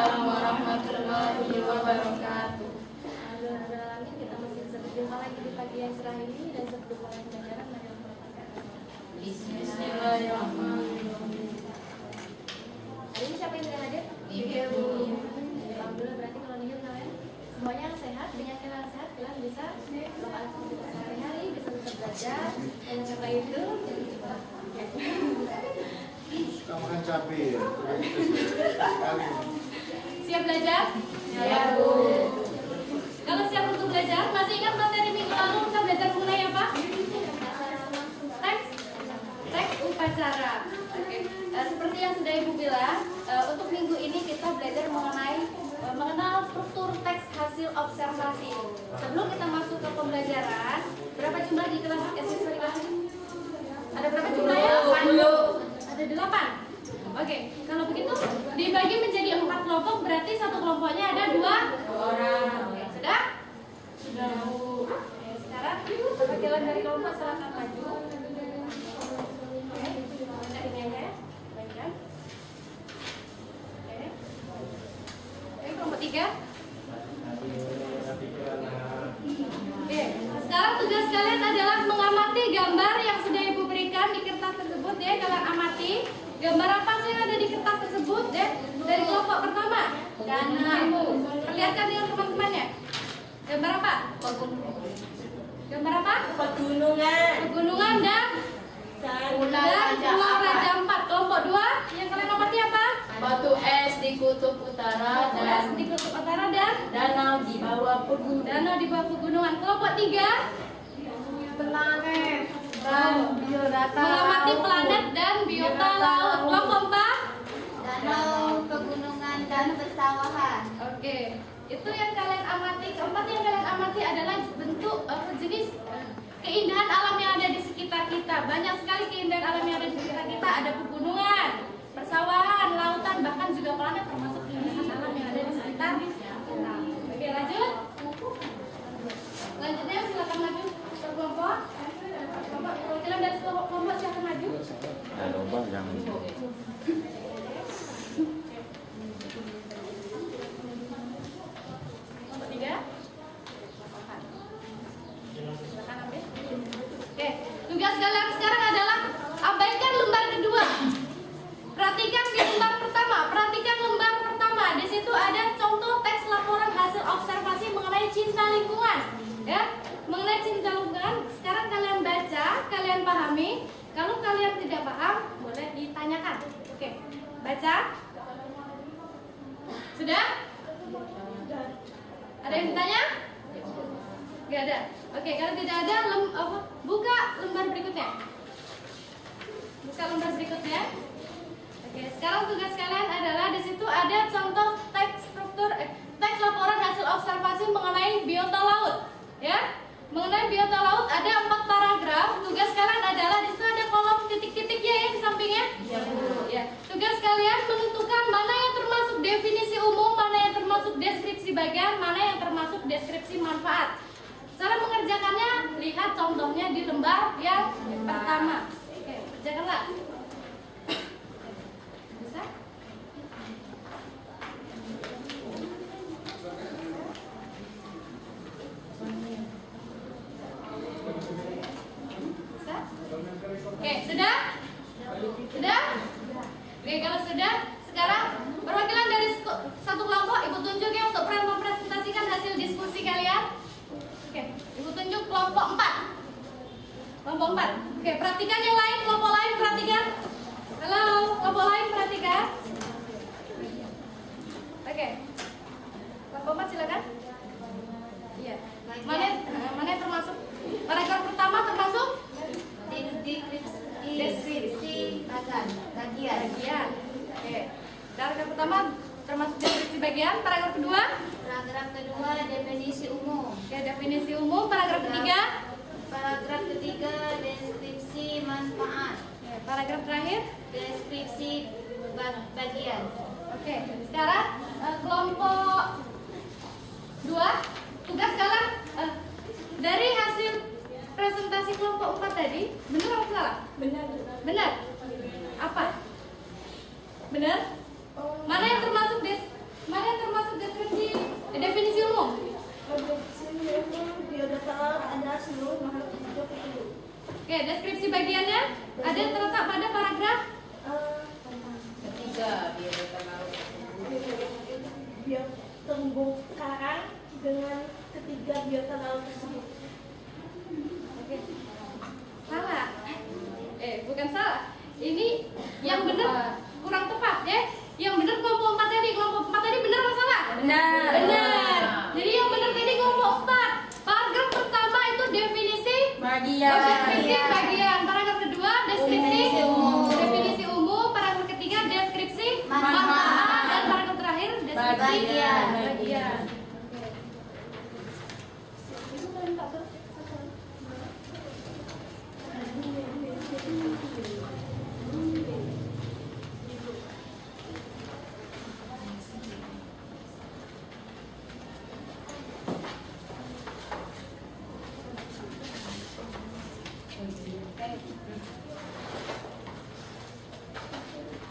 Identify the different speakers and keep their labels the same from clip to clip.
Speaker 1: warahmatullahi wabarakatuh.
Speaker 2: Alhamdulillah, kita masih berjumpa lagi di pagi yang cerah ini dan sebelum mulai pelajaran mari kita berdoa.
Speaker 1: Bismillahirrahmanirrahim.
Speaker 2: Hari ini siapa yang tidak hadir?
Speaker 1: Ibu.
Speaker 2: Alhamdulillah, berarti kalau nihil kalian semuanya sehat. Dengan kalian sehat kalian bisa melakukan aktivitas sehari-hari, bisa tetap belajar. Dan setelah itu
Speaker 3: Kamu kan capek ya.
Speaker 2: siap belajar?
Speaker 1: Ya, Bu.
Speaker 2: Kalau siap untuk belajar, masih ingat materi minggu lalu kita belajar mengenai apa? Teks upacara. Oke. Seperti yang sudah Ibu bilang, untuk minggu ini kita belajar mengenal struktur teks hasil observasi. Sebelum kita masuk ke pembelajaran, berapa jumlah di kelas siswa di kelas ini? Ada berapa jumlahnya?
Speaker 1: 20.
Speaker 2: Ada 8. Oke, kalau begitu dibagi menjadi 4 kelompok, berarti satu kelompoknya ada 2 orang. Oke, sudah? Sudah. Oke, sekarang perwakilan dari kelompok silakan maju. Oke, ada ini aja ya. Baikkan. Oke. Oke, kelompok 3. Oke, sekarang tugas kalian adalah mengamati gambar yang sudah Ibu berikan di kertas tersebut ya. Kalian amati gambar apa sih yang ada di kertas tersebut ya. Dari kelompok pertama. Ibu, perlihatkan dengan teman-temannya. Gambar apa? Gambar apa?
Speaker 1: Pegunungan.
Speaker 2: Pegunungan dan Pulau Raja Ampat. Kelompok 2 yang kalian amati apa?
Speaker 1: Batu es di kutub utara dan
Speaker 2: di kutub utara dan
Speaker 1: danau di bawah pegunungan.
Speaker 2: danau di bawah pegunungan. Kelompok 3
Speaker 1: Planet dan biodata.
Speaker 2: mengamati planet dan biota laut. Kelompok 4
Speaker 4: danau, pegunungan, dan persawahan.
Speaker 2: oke, itu yang kalian amati. Keempat yang kalian amati adalah bentuk jenis keindahan alam yang ada di sekitar kita. Banyak sekali keindahan alam yang ada di sekitar kita. Ada pegunungan, persawahan, lautan, bahkan juga planet termasuk keindahan alam yang ada di sekitar kita. Oke, lanjut. Selanjutnya silakan maju ke kelompok. Kelompok perwakilan dari kelompok silakan maju.
Speaker 5: Yang
Speaker 2: Kelompok 3. Silakan ambil. Oke, tugas kalian sekarang adalah abaikan lembar kedua. Perhatikan di lembar pertama. Perhatikan lembar pertama. Di situ ada contoh teks laporan hasil observasi mengenai cinta lingkungan. Ya, mengenai cinta lingkungan. Sekarang kalian baca, kalian pahami. Kalau kalian tidak paham, boleh ditanyakan. Oke, baca. Sudah? Ada yang ditanya? Gak ada. Oke, kalau tidak ada, buka lembar berikutnya. Buka lembar berikutnya. Oke, sekarang tugas kalian adalah di situ ada contoh teks teks laporan hasil observasi mengenai biota laut. Ya, mengenai biota laut ada 4 paragraf. Tugas kalian adalah di situ ada kolom titik-titiknya ya di sampingnya. Ya, tugas kalian menentukan mana yang termasuk definisi umum, mana yang termasuk deskripsi bagian, mana yang termasuk deskripsi manfaat. Cara mengerjakannya, lihat contohnya di lembar yang pertama. Oke, kerjakanlah. Bisa? Bisa? Oke, sudah? Sudah? Oke, kalau sudah, sekarang perwakilan dari satu kelompok, Ibu tunjuk ya untuk mempresentasikan hasil diskusi kalian. Oke, Ibu tunjuk kelompok 4. Kelompok 4. Oke, perhatikan yang lain, kelompok lain perhatikan. Halo, kelompok lain perhatikan. Oke. Kelompok 4 silakan. Iya. Mana yang termasuk? Paragraf pertama termasuk deskripsi
Speaker 4: bagian.
Speaker 2: Oke. Paragraf pertama termasuk deskripsi bagian. Paragraf kedua?
Speaker 4: Paragraf kedua definisi umum.
Speaker 2: Oke, definisi umum. Paragraf ketiga?
Speaker 4: Paragraf ketiga deskripsi manfaat.
Speaker 2: Oke, paragraf terakhir?
Speaker 4: Deskripsi bagian.
Speaker 2: Oke, sekarang kelompok 2 tugas kalian dari hasil presentasi kelompok 4 tadi, benar atau salah? Benar. Benar. Apa? Benar? Mana yang termasuk
Speaker 5: terumbu karang dengan ketiga biota laut tersebut.
Speaker 2: Oke. Salah. Bukan salah. Ini yang benar kurang tepat ya. Yang benar kelompok 4 tadi. Kelompok 4 tadi benar atau salah?
Speaker 1: Benar.
Speaker 2: Benar. Jadi yang benar tadi kelompok 4. Paragraf pertama itu definisi
Speaker 1: Bagian.
Speaker 2: deskripsi bagian. Paragraf kedua deskripsi
Speaker 4: Definisi umum.
Speaker 2: definisi umum. Paragraf ketiga deskripsi manfaat dan paragraf terakhir deskripsi
Speaker 4: Bagian.
Speaker 2: bagian.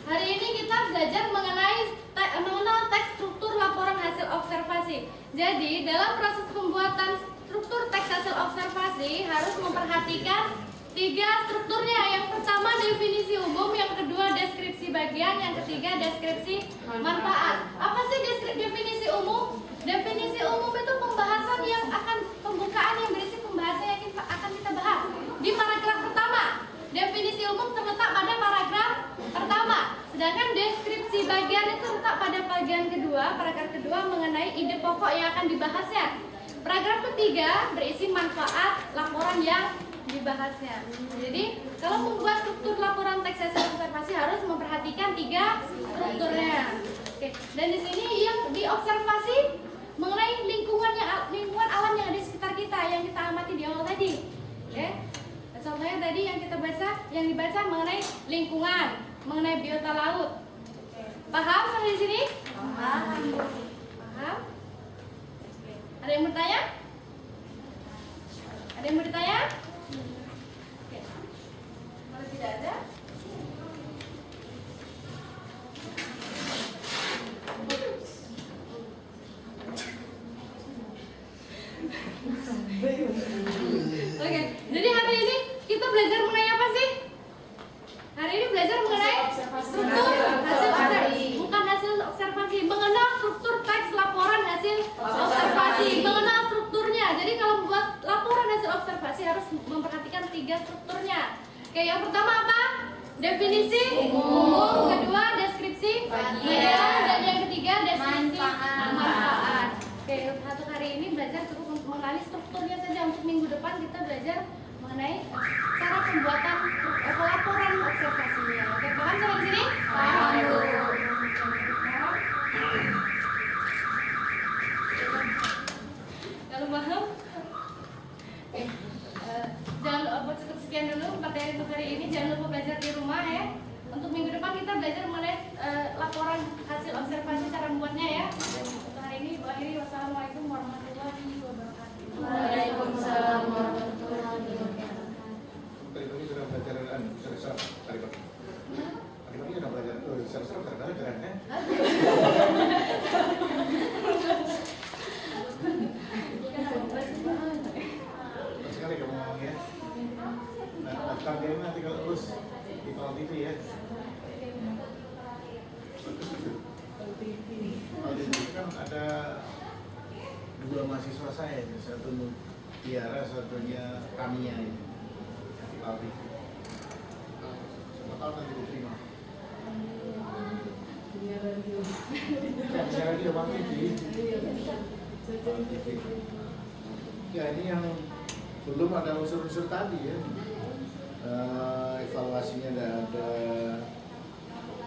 Speaker 2: Hari ini kita belajar mengenal teks struktur laporan hasil observasi. Jadi, dalam proses pembuatan struktur teks hasil observasi harus memperhatikan 3 strukturnya. Yang pertama definisi umum, yang kedua deskripsi bagian, yang ketiga deskripsi manfaat. Apa sih definisi umum? Definisi umum itu pembahasan yang akan pembukaan yang berisi pembahasan yang akan kita bahas di paragraf pertama. Definisi umum terletak pada paragraf pertama, sedangkan deskripsi bagian itu terletak pada bagian kedua, paragraf kedua mengenai ide pokok yang akan dibahasnya. Paragraf ketiga berisi manfaat laporan yang dibahasnya. Jadi, kalau membuat struktur laporan teks hasil observasi harus memperhatikan 3 strukturnya. Oke, dan di sini yang diobservasi mengenai lingkungan alam yang ada di sekitar kita yang kita amati di awal tadi. Oke. Contohnya tadi yang kita baca, yang dibaca mengenai lingkungan, mengenai biota laut. Paham sampai di sini?
Speaker 4: Paham.
Speaker 2: Paham? Ada yang bertanya? Ada yang mau ditanya? Oke. Kalau tidak ada, oke. Jadi hari ini kita belajar mengenai apa sih? Hari ini belajar mengenai struktur hasil observasi, bukan hasil observasi, mengenal struktur teks laporan hasil observasi, mengenal strukturnya. Jadi kalau membuat laporan hasil observasi harus memperhatikan 3 strukturnya. Oke, yang pertama apa? Definisi umum, kedua deskripsi bagian, dan yang ketiga deskripsi manfaat. Oke, untuk hari ini belajar cukup untuk mengenali strukturnya saja. Untuk minggu depan kita belajar mengenai cara pembuatan laporan observasinya. Oke, paham sampai sini? Paham. Kalau paham? Oke. Jangan lupa, cukup sekian dulu materi untuk hari ini. Jangan lupa belajar di rumah ya. Untuk minggu depan kita belajar mengenai laporan hasil observasi, cara membuatnya ya. Untuk hari ini, wassalamualaikum warahmatullahi wabarakatuh.
Speaker 1: Waalaikumsalam warahmatullahi wabarakatuh.
Speaker 3: Tadi pagi sudah belajar serap tadi pagi. Tadi pagi sudah belajar serap ternyata keren kan? Cepat sekali kamu ngomongnya. Nah, daftar dia nanti kalau lulus di Kalau TV ya. Kalau di TV kan ada 2 mahasiswa saya, satu Tiara, satunya Tamiya ini. Kalau TV. Siapa tahu nanti diterima. Siaran dia Bang TV. Ya ini yang belum ada unsur-unsur tadi ya. Evaluasinya tidak ada,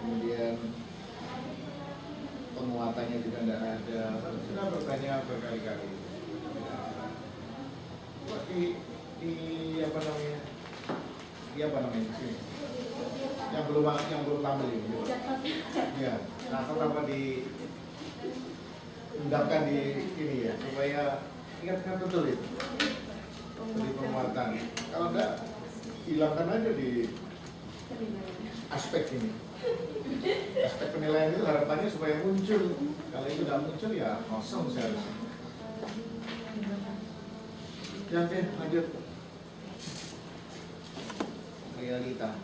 Speaker 3: kemudian penguatannya juga tidak ada. Sudah bertanya berkali-kali. Di apa namanya sini? Yang belum tampil ini. Ya, nah kenapa diundangkan di ini ya supaya ingat betul itu di penguatan. Kalau enggak hilangkan aja di aspek ini. Aspek penilaian itu harapannya supaya muncul. Kalau itu tidak muncul ya kosong seharusnya. Ya oke, lanjut. Realita.